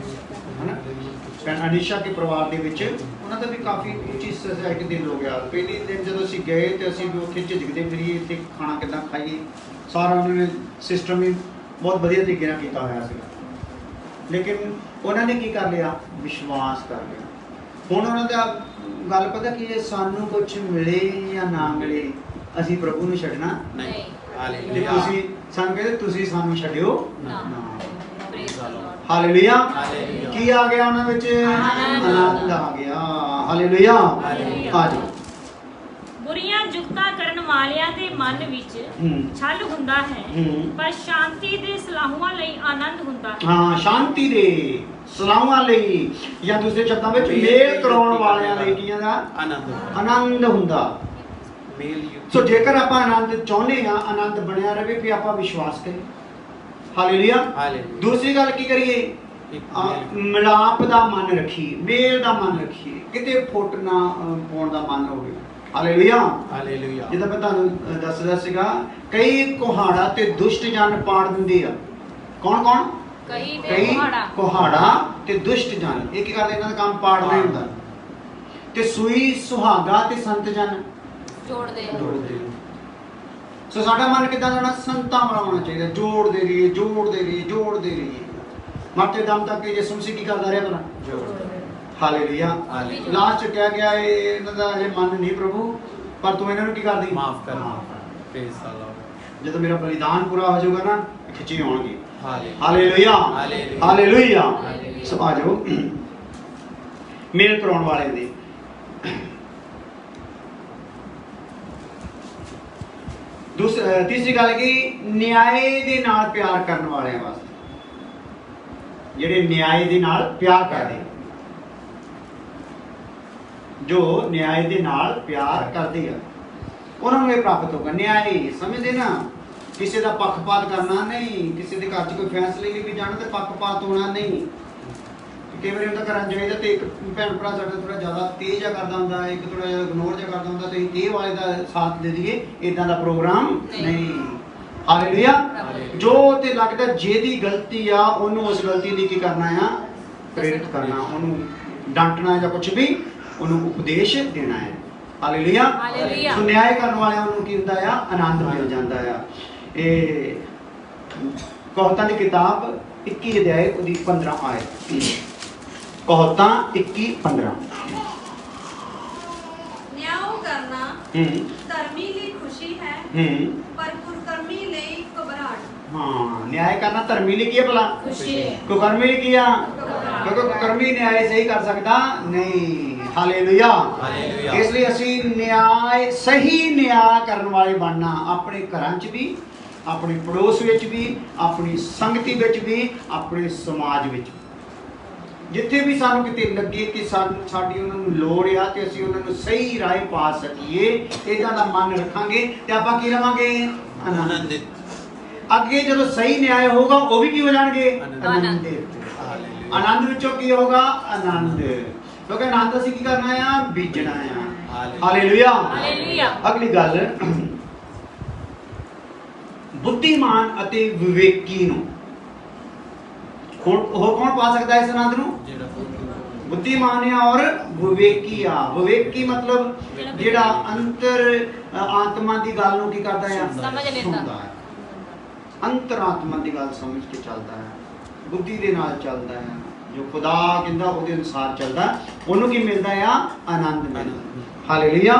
ਨਾ, ਭੈਣ ਅਨੀਸ਼ਾ ਕੇ ਪਰਿਵਾਰ ਦੇ ਵਿੱਚ ਉਹਨਾਂ ਦਾ ਵੀ ਕਾਫੀ ਉੱਚੀ ਸੋਸਾਇਟੀ ਦੇ ਲੋਕ ਆ। ਪਹਿਲੇ ਦਿਨ ਜਦੋਂ ਅਸੀਂ ਗਏ ਤੇ ਅਸੀਂ ਵੀ ਉੱਥੇ ਝਿਜਕਦੇ ਫਿਰੀਏ, ਇੱਥੇ ਖਾਣਾ ਕਿੱਦਾਂ ਖਾਈਏ, ਸਾਰਾ ਉਹਨਾਂ ਨੇ ਸਿਸਟਮ ਹੀ ਬਹੁਤ ਵਧੀਆ ਤਰੀਕੇ ਨਾਲ ਕੀਤਾ ਹੋਇਆ ਸੀਗਾ। ਲੇਕਿਨ ਉਹਨਾਂ ਨੇ ਕੀ ਕਰ ਲਿਆ? ਵਿਸ਼ਵਾਸ ਕਰ ਲਿਆ। ਹੁਣ ਉਹਨਾਂ ਦਾ ਗੱਲ ਪਤਾ ਕੀ ਹੈ? ਸਾਨੂੰ ਕੁਝ ਮਿਲੇ ਜਾਂ ਨਾ ਮਿਲੇ, ਅਸੀਂ ਪ੍ਰਭੂ ਨੂੰ ਛੱਡਣਾ ਨਹੀਂ। ਹਾਲੇਲੂਇਆ। ਤੁਸੀਂ ਸਾਨੂੰ ਕਹਿੰਦੇ ਤੁਸੀਂ ਸਾਨੂੰ ਛੱਡਿਓ ਨਾ। ਹਾਲੇਲੂਇਆ। ਹਾਲੇਲੂਇਆ। ਕੀ ਆ ਗਿਆ ਉਹਨਾਂ ਵਿੱਚ? ਆਨੰਦ ਆ ਗਿਆ। ਹਾਲੇਲੂਇਆ। ਹਾਂਜੀ। ਬੁਰੀਆਂ ਜੁਗਤਾਂ ਕਰਨ ਵਾਲਿਆਂ ਦੇ ਮਨ ਵਿੱਚ ਛਲ ਹੁੰਦਾ ਹੈ, ਪਰ ਸ਼ਾਂਤੀ ਦੇ ਸਲਾਹਾਂ ਲਈ ਆਨੰਦ ਹੁੰਦਾ ਹੈ। ਹਾਂ, ਸ਼ਾਂਤੀ ਦੇ ਸਲਾਹਾਂ ਲਈ, ਜਾਂ ਦੂਸਰੇ ਸ਼ਬਦਾਂ ਵਿੱਚ ਮੇਲ ਕਰਾਉਣ ਵਾਲਿਆਂ ਲਈ ਕੀ ਹੁੰਦਾ? ਆਨੰਦ ਹੁੰਦਾ। ਸੋ ਜੇਕਰ ਆਪਾਂ ਆਨੰਦ ਚਾਹੁੰਦੇ ਆ, ਆਨੰਦ ਬਣਿਆ ਰਹੇ, ਫਿਰ ਆਪਾਂ ਵਿਸ਼ਵਾਸ ਕਰੀਏ। ਹਾਲੇਲੂਇਆ। ਦੂਸਰੀ ਗੱਲ ਕੀ ਕਰੀਏ? ਮਿਲਾਪ ਦਾ ਮਨ ਰੱਖੀਏ, ਮੇਲ ਦਾ ਮਨ ਰੱਖੀਏ, ਕਿਤੇ ਫੁੱਟ ਨਾ ਪਾਉਣ ਦਾ ਮਨ ਹੋਵੇ। ਹਾਲੇਲੂਇਆ। ਜਿੱਦਾਂ ਮੈਂ ਤੁਹਾਨੂੰ ਦੱਸਦਾ ਸੀਗਾ, ਕਈ ਕੁਹਾੜਾ ਤੇ ਦੁਸ਼ਟ ਜਨ ਪਾੜ ਦਿੰਦੇ ਆ। ਕੌਣ? ਕਈ ਕੁਹਾੜਾ ਤੇ ਦੁਸ਼ਟ ਜਨ, ਇਹ ਕੀ ਕਰਦੇ? ਇਹਨਾਂ ਦਾ ਕੰਮ ਪਾੜਨਾ ਹੁੰਦਾ। ਤੇ ਸੂਈ ਸੁਹਾਗਾ ਤੇ ਸੰਤ ਜਨ ਜੋੜਦੇ। ਸੋ ਸਾਡਾ ਮਨ ਕਿੱਦਾਂ ਹੋਣਾ? ਸੰਤਾਂ ਵਾਲਾ ਹੋਣਾ ਚਾਹੀਦਾ। ਜੋੜਦੇ ਰਹੀਏ ਮਰਤੇ ਦਮ ਤੱਕ। ਯਿਸੂ ਮਸੀਹ ਕੀ ਕਰਦਾ ਰਿਹਾ ਭਲਾ? ਹਾਲੇਲੂਇਆ। ਲਾਸਟ ਕਿਹਾ ਗਿਆ ਇਹਨਾਂ ਦਾ ਇਹ ਮਨ ਨਹੀਂ ਪ੍ਰਭੂ, ਪਰ ਤੂੰ ਇਹਨਾਂ ਨੂੰ ਕੀ ਕਰਦੀ? ਮਾਫ ਕਰ। ਜਦੋਂ ਮੇਰਾ ਬਲੀਦਾਨ ਪੂਰਾ ਹੋ ਜਾਊਗਾ ਨਾ, ਖਿੱਚੇ ਆਉਣਗੇ। ਹਾਲੇਲੂਇਆ। ਹਾਲੇਲੂਇਆ। ਸੋ ਆ ਜਾਓ ਮੇਲ ਕਰਾਉਣ ਵਾਲੇ ਦੇ। ਤੀਸਰੀ ਗੱਲ ਕਿ ਨਿਆਏ ਦੇ ਨਾਲ ਪਿਆਰ ਕਰਨ ਵਾਲਿਆਂ ਵਾਸਤੇ, ਜਿਹੜੇ ਨਿਆਏ ਦੇ ਨਾਲ ਪਿਆਰ ਕਰਦੇ, ਜੋ ਨਿਆਏ ਦੇ ਨਾਲ ਪਿਆਰ ਕਰਦੇ ਆ, ਉਹਨਾਂ ਨੂੰ ਇਹ ਪ੍ਰਾਪਤ ਹੋਗਾ। ਨਿਆਏ ਸਮਝਦੇ ਨਾ, ਕਿਸੇ ਦਾ ਪੱਖਪਾਤ ਕਰਨਾ ਨਹੀਂ, ਕਿਸੇ ਦੇ ਘਰ 'ਚ ਕੋਈ ਫੈਸਲੇ ਲਈ ਵੀ ਜਾਣਾ ਤੇ ਪੱਖਪਾਤ ਹੋਣਾ ਨਹੀਂ। ਕਈ ਵਾਰੀ ਹੁੰਦਾ ਘਰਾਂ ਜਾਈਦਾ ਤੇ ਇੱਕ ਭੈਣ ਭਰਾ ਸਾਡਾ ਥੋੜਾ ਜ਼ਿਆਦਾ ਤੇਜ਼ ਜਿਹਾ ਕਰਦਾ ਹੁੰਦਾ, ਇੱਕ ਥੋੜਾ ਜਿਹਾ ਇਗਨੋਰ ਜਿਹਾ ਕਰਦਾ ਹੁੰਦਾ, ਤੇ ਇਹ ਵਾਲੇ ਦਾ ਸਾਥ ਦੇ ਦਈਏ, ਇਦਾਂ ਦਾ ਪ੍ਰੋਗਰਾਮ ਨਹੀਂ। ਹਾਲੇਲੂਇਆ। ਜੋ ਤੇ ਲੱਗਦਾ ਜਿਹਦੀ ਗਲਤੀ ਆ ਉਹਨੂੰ ਉਸ ਗਲਤੀ ਲਈ ਕੀ ਕਰਨਾ ਆ, ਪ੍ਰੇਰਿਤ ਕਰਨਾ, ਉਹਨੂੰ ਡਾਂਟਣਾ ਜਾਂ ਕੁਝ ਵੀ ਉਹਨੂੰ ਉਪਦੇਸ਼ ਦੇਣਾ ਹੈ। ਹਾਲੇਲੂਇਆ। ਸੋ ਨਿਆਂ ਕਰਨ ਵਾਲਿਆਂ ਨੂੰ ਕੀ ਹੁੰਦਾ ਆ, ਆਨੰਦ ਮਿਲ ਜਾਂਦਾ ਆ। ਇਹ ਕਹਾਵਤਾਂ ਦੀ ਕਿਤਾਬ 21 ਅਧਿਆਇ ਉਹਦੀ 15 ਆਇਤ। ਕਹਾਵਤਾਂ 21:15। ਨਿਆਂ ਕਰਨਾ ਧਰਮੀ ਲਈ ਖੁਸ਼ੀ ਹੈ, ਪਰ ਕੁਕਰਮੀ ਲਈ ਘਬਰਾਹਟ। ਹਾਂ, ਨਿਆਂ ਕਰਨਾ ਧਰਮੀ ਲਈ ਕੀ ਹੈ ਭਲਾ? ਖੁਸ਼ੀ ਹੈ। ਕੁਕਰਮੀ ਲਈ ਕੀ ਆ? ਕਿਉਂਕਿ ਕੁਕਰਮੀ ਨਿਆਂ ਸਹੀ ਕਰ ਸਕਦਾ ਨਹੀਂ। ਹਾਲੇਲੂਇਆ। ਇਸ ਲਈ ਅਸੀਂ ਨਿਆਂ, ਸਹੀ ਨਿਆਂ ਕਰਨ ਵਾਲੇ ਬਣਨਾ, ਆਪਣੇ ਘਰਾਂ 'ਚ ਵੀ, ਆਪਣੇ ਪੜੋਸ ਵਿੱਚ ਵੀ, ਆਪਣੀ ਸੰਗਤੀ ਵਿੱਚ ਵੀ, ਆਪਣੇ ਸਮਾਜ ਵਿੱਚ। ਜਿੱਥੇ ਵੀ ਸਾਨੂੰ ਕਿਤੇ ਲੱਗੇ ਕਿ ਸਾਡੀ ਉਹਨਾਂ ਨੂੰ ਲੋੜ ਆ ਤੇ ਅਸੀਂ ਉਹਨਾਂ ਨੂੰ ਸਹੀ ਰਾਹ ਪਾ ਸਕੀਏ, ਇਹਦਾ ਦਾ ਮਨ ਰੱਖਾਂਗੇ ਤੇ ਆਪਾਂ ਕੀ ਰਵਾਂਗੇ? ਆਨੰਦਿਤ। ਅੱਗੇ ਜਦੋਂ ਸਹੀ ਨਿਆਂ ਹੋਊਗਾ ਉਹ ਵੀ ਕੀ ਹੋ ਜਾਣਗੇ? ਆਨੰਦਿਤ। ਆਨੰਦ ਵਿੱਚੋਂ ਕੀ ਹੋਗਾ? ਆਨੰਦ। ਕਿਉਂਕਿ ਆਨੰਦ ਅਸੀਂ ਕੀ ਕਰਨਾ ਆ? ਬੀਜਣਾ ਆ। ਹਾਲੇਲੂਇਆ। ਅਗਲੀ ਗੱਲ, ਬੁੱਧੀਮਾਨ ਅਤੇ ਵਿਵੇਕੀ ਨੂੰ ਹੋਰ ਕੌਣ ਪਾ ਸਕਦਾ ਇਸ ਆਨੰਦ ਨੂੰ? ਬੁੱਧੀਮਾਨ ਆ ਔਰ ਵਿਵੇਕੀ ਆ। ਵਿਵੇਕੀ ਮਤਲਬ ਜਿਹੜਾ ਅੰਤਰ ਆਤਮਾ ਦੀ ਗੱਲ ਨੂੰ ਕੀ ਕਰਦਾ ਆ? ਸਮਝ ਲੈਂਦਾ ਹੈ। ਅੰਤਰ ਆਤਮਾ ਦੀ ਗੱਲ ਸਮਝ ਕੇ ਚੱਲਦਾ ਹੈ, ਬੁੱਧੀ ਦੇ ਨਾਲ ਚੱਲਦਾ ਹੈ, ਜੋ ਖੁਦਾ ਕਹਿੰਦਾ ਉਹਦੇ ਅਨੁਸਾਰ ਚੱਲਦਾ, ਉਹਨੂੰ ਕੀ ਮਿਲਦਾ ਆ? ਆਨੰਦ ਮਿਲਦਾ। ਹਾਲੇਲੂਇਆ।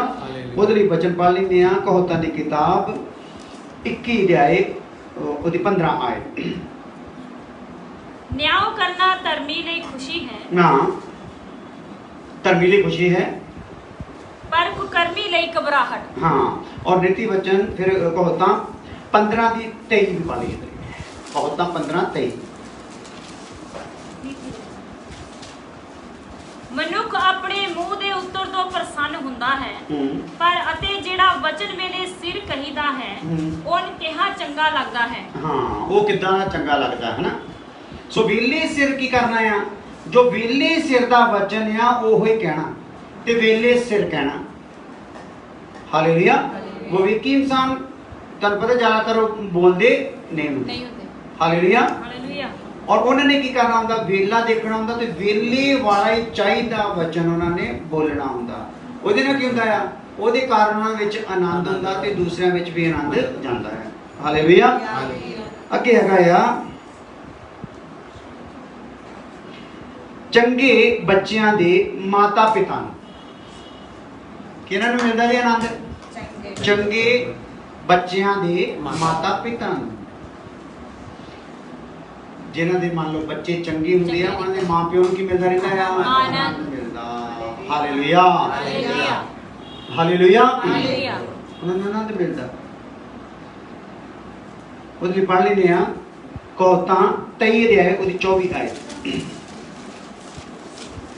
ਉਹਦੇ ਲਈ ਬਚਨ ਪੜ੍ਹ ਲੈਂਦੇ ਆ। ਕਹਾਵਤਾਂ ਦੀ ਕਿਤਾਬ 21 ਅਧਿਆਇ ਉਹਦੀ 15 ਆਇਤ। ਨਿਆਂ ਕਰਨਾ ਧਰਮੀ ਲਈ ਖੁਸ਼ੀ ਹੈ। ਹਾਂ, ਧਰਮੀ ਲਈ ਖੁਸ਼ੀ ਹੈ, ਪਰ ਕੁਕਰਮੀ ਲਈ ਘਬਰਾਹਟ। ਹਾਂ। ਔਰ ਨੀਤੀ ਵਚਨ ਫਿਰ ਕਹਾਵਤਾਂ 15 ਦੀ 23 ਵੀ ਪਾ ਲਈ। ਕਹਾਵਤਾਂ 15:23। ਮਨੁੱਖ ਆਪਣੇ ਮੂੰਹ ਦੇ ਉੱਤਰ ਤੋਂ ਪ੍ਰਸੰਨ ਹੁੰਦਾ ਹੈ, ਪਰ ਅਤੇ ਜਿਹੜਾ ਵਚਨ ਵੇਲੇ ਸਿਰ ਕਹੀਦਾ ਹੈ ਉਹਨ ਕਿਹਾ ਚੰਗਾ ਲੱਗਦਾ ਹੈ। ਹਾਂ, ਉਹ ਕਿਦਾਂ ਚੰਗਾ ਲੱਗਦਾ ਹੈ ਨਾ। ਸੋ ਵੇਲੇ ਸਿਰ ਕੀ ਕਰਨਾ ਆ? ਜੋ ਵੇਲੇ ਸਿਰ ਦਾ ਵਚਨ ਆ ਉਹ ਹੀ ਕਹਿਣਾ ਤੇ ਵੇਲੇ ਸਿਰ ਕਹਿਣਾ। ਹਾਲੇਲੂਇਆ। ਵਿਵੇਕੀ ਇਨਸਾਨ ਤੁਹਾਨੂੰ ਪਤਾ ਜ਼ਿਆਦਾਤਰ ਬੋਲਦੇ ਨਹੀਂ ਹੁੰਦੇ। ਹਾਲੇਲੂਇਆ। ਔਰ ਉਹਨਾਂ ਨੇ ਕੀ ਕਰਨਾ ਹੁੰਦਾ? ਵੇਲਾ ਦੇਖਣਾ ਹੁੰਦਾ ਤੇ ਵੇਲੇ ਵਾਲਾ ਹੀ ਚਾਹੀਦਾ ਵਚਨ ਉਹਨਾਂ ਨੇ ਬੋਲਣਾ ਹੁੰਦਾ। ਉਹਦੇ ਨਾਲ ਕੀ ਹੁੰਦਾ ਆ? ਉਹਦੇ ਕਾਰਨਾਂ ਵਿੱਚ ਆਨੰਦ ਹੁੰਦਾ ਤੇ ਦੂਸਰਿਆਂ ਵਿੱਚ ਵੀ ਆਨੰਦ ਜਾਂਦਾ ਹੈ। ਹਾਲੇਲੂਇਆ। ਅੱਗੇ ਹੈਗਾ ਆ, ਚੰਗੇ ਬੱਚਿਆਂ ਦੇ ਮਾਤਾ ਪਿਤਾ ਨੂੰ। ਕਿਹਨਾਂ ਨੂੰ ਮਿਲਦਾ ਜੀ ਆਨੰਦ? ਚੰਗੇ ਬੱਚਿਆਂ ਦੇ ਮਾਤਾ ਪਿਤਾ ਨੂੰ। ਜਿਨ੍ਹਾਂ ਦੇ ਮੰਨ ਲਓ ਬੱਚੇ ਚੰਗੇ ਹੁੰਦੇ ਆ, ਉਹਨਾਂ ਦੇ ਮਾਪਿਆਂ ਨੂੰ ਕੀ ਮਿਲਦਾ ਰਹਿੰਦਾ ਆ? ਆਨੰਦ ਮਿਲਦਾ। ਹਾਲੇਲੂਇਆ। ਹਾਲੇਲੂਇਆ। ਉਹਨਾਂ ਨੂੰ ਆਨੰਦ ਮਿਲਦਾ। ਉਹਦੇ ਲਈ ਪੜ੍ਹ ਲੈਂਦੇ ਆ। ਕਹਾਵਤਾਂ 23 ਅਧਿਆਇ ਉਹਦੀ 24 ਆਇਤ।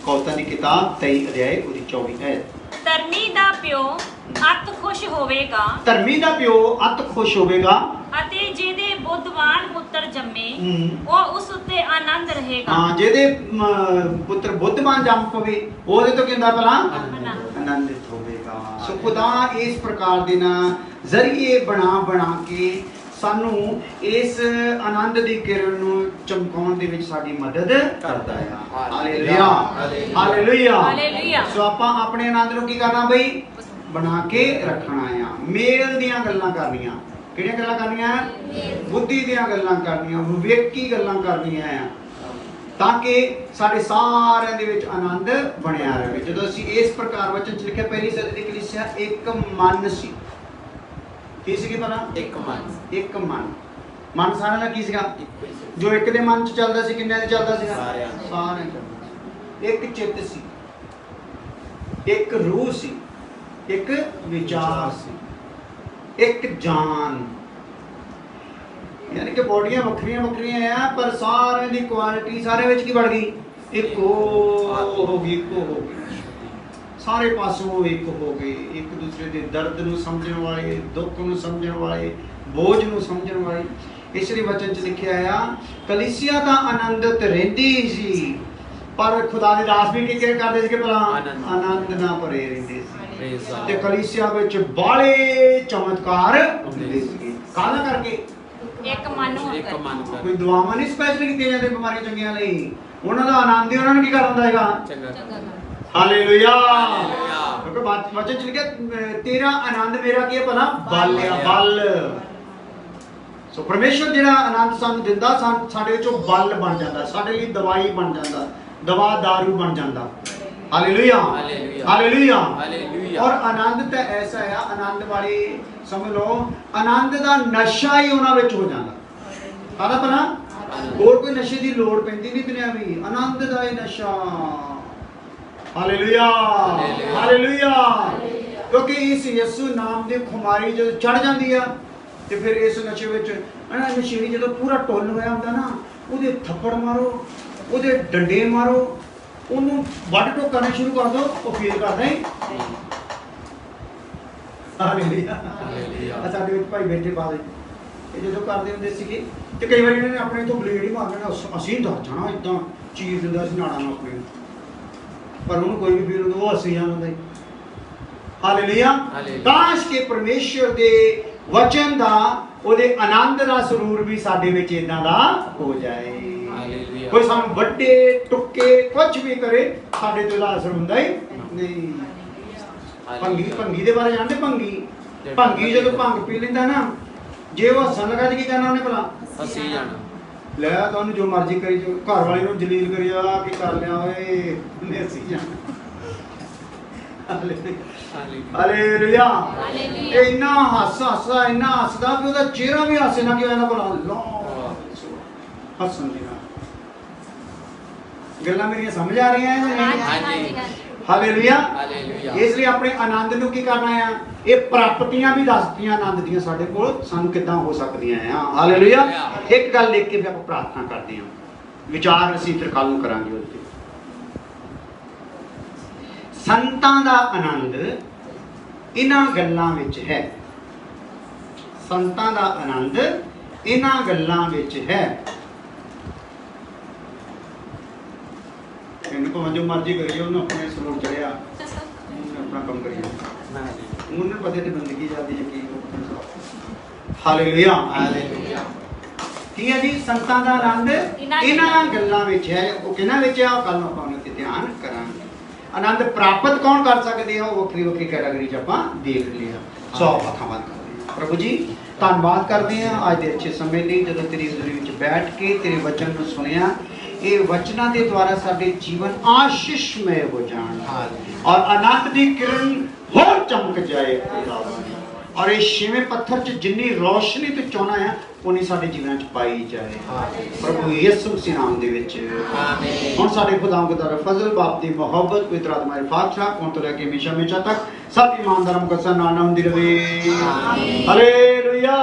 ਕਹਾਵਤਾਂ ਦੀ ਕਿਤਾਬ 23 ਅਧਿਆਇ ਉਹਦੀ 24 ਆਇਤ। ਧਰਮੀ ਦਾ ਪਿਓ ਅਤ ਖੁਸ਼ ਹੋਵੇਗਾ। ਧਰਮੀ ਦਾ ਪਿਓ ਅਤ ਖੁਸ਼ ਹੋਵੇਗਾ। ਅਤੇ ਜਿਹਦੇ ਬੁੱਧਵਾਨ ਪੁੱਤਰ ਜੰਮੇ ਉਹ ਉਸ ਉੱਤੇ ਆਨੰਦ ਰਹੇਗਾ। ਹਾਂ, ਜਿਹਦੇ ਪੁੱਤਰ ਬੁੱਧਵਾਨ ਜੰਮ ਪਵੇ ਉਹਦੇ ਤੋਂ ਕਹਿੰਦਾ ਭਲਾ ਆਨੰਦਿਤ ਹੋਵੇਗਾ। ਸੋ ਖੁਦਾ ਇਸ ਪ੍ਰਕਾਰ ਦੇ ਨਾ ਜ਼ਰੀਏ ਬਣਾ ਕੇ ਸਾਨੂੰ ਇਸ ਆਨੰਦ ਦੀ ਕਿਰਨ ਨੂੰ ਚਮਕਾਉਣ ਦੇ ਵਿੱਚ ਸਾਡੀ ਮਦਦ ਕਰਦਾ ਹੈ। ਹਾਲੇਲੂਇਆ। ਹਾਲੇਲੂਇਆ। ਸੋ ਆਪਾਂ ਆਪਣੇ ਆਨੰਦ ਨੂੰ ਕੀ ਕਰਨਾ ਬਈ? ਬਣਾ ਕੇ ਰੱਖਣਾ ਆ। ਮੇਲ ਦੀਆਂ ਗੱਲਾਂ ਕਰਨੀਆਂ। ਕਿਹੜੀਆਂ ਗੱਲਾਂ ਕਰਨੀਆਂ? ਬੁੱਧੀ ਦੀਆਂ ਗੱਲਾਂ ਕਰਨੀਆਂ, ਵਿਵੇਕੀ ਗੱਲਾਂ ਕਰਨੀਆਂ ਆ, ਤਾਂ ਕਿ ਸਾਡੇ ਸਾਰਿਆਂ ਦੇ ਵਿੱਚ ਆਨੰਦ ਬਣਿਆ ਰਹੇ। ਜਦੋਂ ਅਸੀਂ ਇਸ ਪ੍ਰਕਾਰ ਵਚਨ ਚ ਲਿਖਿਆ, ਪਹਿਲੀ ਸਦੀ ਦੀ ਕਲੀਸਿਆ ਇੱਕ ਮਨ ਸੀ। ਕੀ ਸੀ ਪਤਾ? ਇੱਕ ਮਨ। ਮਨ ਸਾਰਿਆਂ ਦਾ ਕੀ ਸੀਗਾ? ਜੋ ਇੱਕ ਦੇ ਮਨ ਚ ਚੱਲਦਾ ਸੀ, ਕਿੰਨਿਆਂ ਦੇ ਚੱਲਦਾ ਸੀਗਾ? ਸਾਰਿਆਂ। ਇੱਕ ਚਿੱਤ ਸੀ, ਇੱਕ ਰੂਹ ਸੀ, ਇੱਕ ਵਿਚਾਰ ਸੀ, ਇੱਕ ਜਾਨ। ਯਾਨੀ ਕਿ ਬੋਡੀਆਂ ਵੱਖਰੀਆਂ ਆ, ਪਰ ਸਾਰਿਆਂ ਦੀ ਕੁਆਲਿਟੀ ਸਾਰਿਆਂ ਵਿੱਚ ਕੀ ਬਣ ਗਈ? ਇੱਕੋ ਹੋ ਗਈ। ਸਾਰੇ ਪਾਸੋਂ ਇੱਕ ਹੋ ਗਏ। ਇੱਕ ਦੂਸਰੇ ਦੇ ਦਰਦ ਨੂੰ ਸਮਝਣ ਵਾਲੇ, ਦੁੱਖ ਨੂੰ ਸਮਝਣ ਵਾਲੇ, ਬੋਝ ਨੂੰ ਸਮਝਣ ਵਾਲੇ। ਇਸ ਲਈ ਵਚਨ 'ਚ ਲਿਖਿਆ ਆ, ਕਲੀਸਿਆ ਤਾਂ ਆਨੰਦਿਤ ਰਹਿੰਦੀ ਸੀ, ਪਰ ਖੁਦਾ ਦੇ ਦਾਸ ਵੀ ਕੀ ਕਰਦੇ ਸੀ ਕਿ ਭਲਾ ਆਨੰਦ। ਆਨੰਦ ਨਾਲ ਭਰੇ ਰਹਿੰਦੇ ਸੀ Praise the ਤੇ Lord. ਕਲੀਸਿਆ ਵਿੱਚ ਬਾਲੇ ਚਮਤਕਾਰ ਹੁੰਦੇ ਸੀ। ਕਾਹਦਾ ਕਰਕੇ? ਇੱਕ ਮਨ ਹੋਣ ਇੱਕ ਕਰਕੇ। ਮਨ ਕਰ ਕੋਈ ਦੁਆਵਾਂ ਨਹੀਂ ਸਪੈਸ਼ਲ ਕੀਤੀਆਂ ਜਾਂਦੀਆਂ ਬਿਮਾਰੀਆਂ ਚੰਗੀਆਂ ਲਈ। ਉਹਨਾਂ ਦਾ ਆਨੰਦ ਹੀ ਉਹਨਾਂ ਨੂੰ ਕੀ ਕਰ ਦਿੰਦਾ ਹੈਗਾ। ਚੰਗਾ ਹਾਲੇਲੂਇਆ। ਹਾਲੇਲੂਇਆ। ਕਿਉਂਕਿ ਵਚਨ ਚ ਲਿਖਿਆ ਤੇਰਾ ਆਨੰਦ ਮੇਰਾ ਕੀ ਹੈ ਭਲਾ ਬਲ ਆ, ਬਲ। ਸੋ ਪਰਮੇਸ਼ਰ ਜਿਹੜਾ ਆਨੰਦ ਸਾਨੂੰ ਦਿੰਦਾ ਸਾਡੇ ਵਿੱਚੋਂ ਬਲ ਬਣ ਜਾਂਦਾ, ਸਾਡੇ ਲਈ ਦਵਾਈ ਬਣ ਜਾਂਦਾ, ਦਵਾ ਦਾਰੂ ਬਣ ਜਾਂਦਾ। Hallelujah, hallelujah. ਹਾਲੇਲੂਇਆ। ਹਾਲੇਲੂਇਆ। ਔਰ ਆਨੰਦ ਤਾਂ ਐਸਾ ਆ, ਆਨੰਦ ਵਾਲੀ ਸਮਝ ਲਓ ਆਨੰਦ ਦਾ ਨਸ਼ਾ ਹੀ ਉਹਨਾਂ ਵਿੱਚ ਹੋ ਜਾਂਦਾ। ਕਾਹਦਾ ਭਲਾ? ਹੋਰ ਕੋਈ ਨਸ਼ੇ ਦੀ ਲੋੜ ਪੈਂਦੀ ਨਹੀਂ ਦੁਨਿਆਵੀ, ਆਨੰਦ ਦਾ ਹੀ ਨਸ਼ਾ। Hallelujah, hallelujah. ਕਿਉਂਕਿ ਇਸ ਯਿਸੂ ਨਾਮ ਦੀ ਖੁਮਾਰੀ ਜਦੋਂ ਚੜ ਜਾਂਦੀ ਆ ਤੇ ਫਿਰ ਇਸ ਨਸ਼ੇ ਵਿੱਚ ਨਸ਼ੇੜੀ ਜਦੋਂ ਪੂਰਾ ਟੁੱਲ ਹੋਇਆ ਹੁੰਦਾ ਨਾ, ਉਹਦੇ ਥੱਪੜ ਮਾਰੋ, ਉਹਦੇ ਡੰਡੇ ਮਾਰੋ, ਉਹਨੂੰ ਵੱਢ ਟੋਕ ਕਰਨਾ ਸ਼ੁਰੂ ਕਰ ਦੋ, ਉਹ ਫੇਰ ਕਰਦਾ ਹੀ। ਹਾਲੇਲੂਇਆ। ਹਾਲੇਲੂਇਆ। ਸਾਡੇ ਵਿੱਚ ਭਾਈ ਬੈਠੇ ਬਾਦੇ ਇਹ ਜਦੋਂ ਕਰਦੇ ਹੁੰਦੇ ਸੀਗੇ ਤੇ ਕਈ ਵਾਰੀ ਇਹਨਾਂ ਨੇ ਆਪਣੇ ਤੋਂ ਬਲੇਡ ਹੀ ਮਾਰ ਲੈਣਾ, ਅਸੀਂ ਦੱਸ ਜਾਣਾ ਇਦਾਂ ਚੀਰ ਦਿੰਦਾ ਸੀ ਨਾੜਾਂ ਨੂੰ ਆਪਣੇ ਨੂੰ, ਪਰ ਉਹਨੂੰ ਕੋਈ ਵੀ ਫੀਲ ਹੁੰਦਾ, ਉਹ ਹੱਸੀ ਜਾਂਦਾ ਸੀ। ਹਾਲੇਲੂਇਆ। ਕਾਸ਼ ਕਿ ਪਰਮੇਸ਼ਰ ਦੇ ਵਚਨ ਦਾ, ਉਹਦੇ ਆਨੰਦ ਦਾ ਸਰੂਰ ਵੀ ਸਾਡੇ ਵਿੱਚ ਇਦਾਂ ਦਾ ਹੋ ਜਾਏ। ਹਾਲੇਲੂਇਆ। ਕੋਈ ਸਾਨੂੰ ਵੱਡੇ ਟੁੱਕੇ ਕੁਝ ਵੀ ਕਰੇ, ਸਾਡੇ ਤੇ ਉਹਦਾ ਅਸਰ ਹੁੰਦਾ ਹੀ ਨਹੀਂ। ਭੰਗੀ ਦੇ ਬਾਰੇ ਜਾਣਦੇ? ਭੰਗੀ ਜਦੋਂ ਭੰਗ ਪੀ ਲੈਂਦਾ ਨਾ, ਜੇ ਉਹ ਹੱਸਣ ਲੱਗਾ ਤੇ ਕੀ ਕਰਨਾ ਉਹਨੇ ਭਲਾ? ਅਸੀਂ ਜਾਣਾ। ਲੈ ਤੁਹਾਨੂੰ ਜੋ ਮਰਜ਼ੀ ਕਰੀ ਜੋ, ਘਰ ਵਾਲੀ ਨੂੰ ਜਲੀਲ ਕਰੀ ਜਾ, ਕੀ ਕਰ ਲਿਆ ਓਏ, ਨੇ ਅਸੀਂ ਜਾਣਾ। ਹਾਲੇਲੂਇਆ। ਹਾਲੇਲੂਇਆ। ਇਹ ਇੰਨਾ ਹੱਸਦਾ ਇੰਨਾ ਹੱਸਦਾ ਕਿ ਉਹਦਾ ਚਿਹਰਾ ਵੀ ਹਾਸੇ ਨਾਲ ਕੀ ਹੋ ਜਾਂਦਾ ਭਲਾ? ਹੱਸਣ ਦੀ ਨਾਲ। ਗੱਲਾਂ ਮੇਰੀਆਂ ਸਮਝ ਆ ਰਹੀਆਂ ਹੈ? ਹਾਂਜੀ। ਹਾਲੇਲੂਇਆ। ਹਾਲੇਲੂਇਆ। ਇਸ ਲਈ ਆਪਣੇ ਆਨੰਦ ਨੂੰ ਕੀ ਕਰਨਾ ਆ? ਇਹ ਪ੍ਰਾਪਤੀਆਂ ਵੀ ਦੱਸਦੀਆਂ ਆਨੰਦ ਦੀਆਂ ਸਾਡੇ ਕੋਲ ਸਾਨੂੰ ਕਿੱਦਾਂ ਹੋ ਸਕਦੀਆਂ ਆ। ਹਾਲੇਲੂਇਆ। ਇੱਕ ਗੱਲ ਲਿਖ ਕੇ ਵੀ ਆਪਾਂ ਪ੍ਰਾਰਥਨਾ ਕਰਦੇ ਹਾਂ, ਵਿਚਾਰ ਅਸੀਂ ਫਿਰ ਕੱਲ ਨੂੰ ਕਰਾਂਗੇ ਉਹਦੇ ਤੇ। ਸੰਤਾਂ ਦਾ ਆਨੰਦ ਇਹਨਾਂ ਗੱਲਾਂ ਵਿੱਚ ਹੈ। ਸੰਤਾਂ ਦਾ ਆਨੰਦ ਇਹਨਾਂ ਗੱਲਾਂ ਵਿੱਚ ਹੈ। ਇਹਨੂੰ ਭਾਵੇਂ ਜੋ ਮਰਜ਼ੀ ਕਰੀਏ, ਉਹਨੂੰ ਆਪਣੇ ਸਰੂਰ ਚੜਿਆ, ਆਪਣਾ ਕੰਮ ਕਰੀਏ, ਉਹਨੂੰ ਪਤਾ ਤੇ ਬੰਦਗੀ ਜਾਂਦੀ ਯਕੀਨ। ਹਾਲੇਲੂਇਆ। ਹਾਲੇਲੂਇਆ। ਕੀ ਹੈ ਜੀ? ਸੰਤਾਂ ਦਾ ਆਨੰਦ ਇਹਨਾਂ ਗੱਲਾਂ ਵਿੱਚ ਹੈ। ਉਹ ਕਿਹਨਾਂ ਵਿੱਚ ਹੈ? ਕੱਲ ਨੂੰ ਆਪਾਂ ਉਹਨਾਂ ਤੇ ਧਿਆਨ ਕਰਾਂਗੇ। ਆਨੰਦ ਪ੍ਰਾਪਤ ਕੌਣ ਕਰ ਸਕਦੇ ਆ, ਉਹ ਵੱਖਰੀ ਵੱਖਰੀ ਕੈਟਾਗਰੀ 'ਚ ਆਪਾਂ ਦੇਖ ਲਿਆ। ਸੋ ਅੱਖਾਂ ਬੰਦ ਕਰਦੇ ਹਾਂ। ਪ੍ਰਭੂ ਜੀ ਧੰਨਵਾਦ ਕਰਦੇ ਹਾਂ ਅੱਜ ਦੇ ਅੱਛੇ ਸਮੇਂ ਲਈ, ਜਦੋਂ ਤੇਰੀ ਹਜ਼ੂਰੀ ਵਿੱਚ ਬੈਠ ਕੇ ਤੇਰੇ ਵਚਨ ਨੂੰ ਸੁਣਿਆ। ਇਹ ਵਚਨਾਂ ਦੇ ਦੁਆਰਾ ਸਾਡੇ ਜੀਵਨ ਆਸ਼ੀਸ਼ਮय ਹੋ ਜਾਣ ਔਰ ਆਨੰਦ ਦੀ ਕਿਰਨ ਹੋਰ ਚਮਕ ਜਾਏ ਔਰ ਇਹ ਛੇਵੇਂ ਪੱਥਰ 'ਚ ਜਿੰਨੀ ਰੋਸ਼ਨੀ ਤੇ ਚਾਹੁੰਦਾ ਆ ਉਨੀ ਸਾਡੇ ਜੀਵਨਾਂ 'ਚ ਪਾਈ ਜਾਏ। ਪ੍ਰਭੂ ਯਿਸੂ ਮਸੀਹ ਨਾਮ ਦੇ ਵਿੱਚ ਆਮੀਨ। ਹੁਣ ਸਾਡੇ ਖੁਦਾਵੰਦ ਦਾ ਫਜ਼ਲ, ਬਾਪ ਦੀ ਮੁਹੱਬਤ, ਪਵਿੱਤਰ ਆਤਮਾ ਦੀ ਬਾਦਸ਼ਾਹ ਹੁਣ ਤੋਂ ਲੈ ਕੇ ਹਮੇਸ਼ਾ ਤੱਕ ਸਭ ਇਮਾਨਦਾਰਾਂ ਮੁਕੱਦਸਾਂ ਨਾਲ ਹੁੰਦੀ ਰਹੇ। ਹਾਲੇਲੂਇਆ।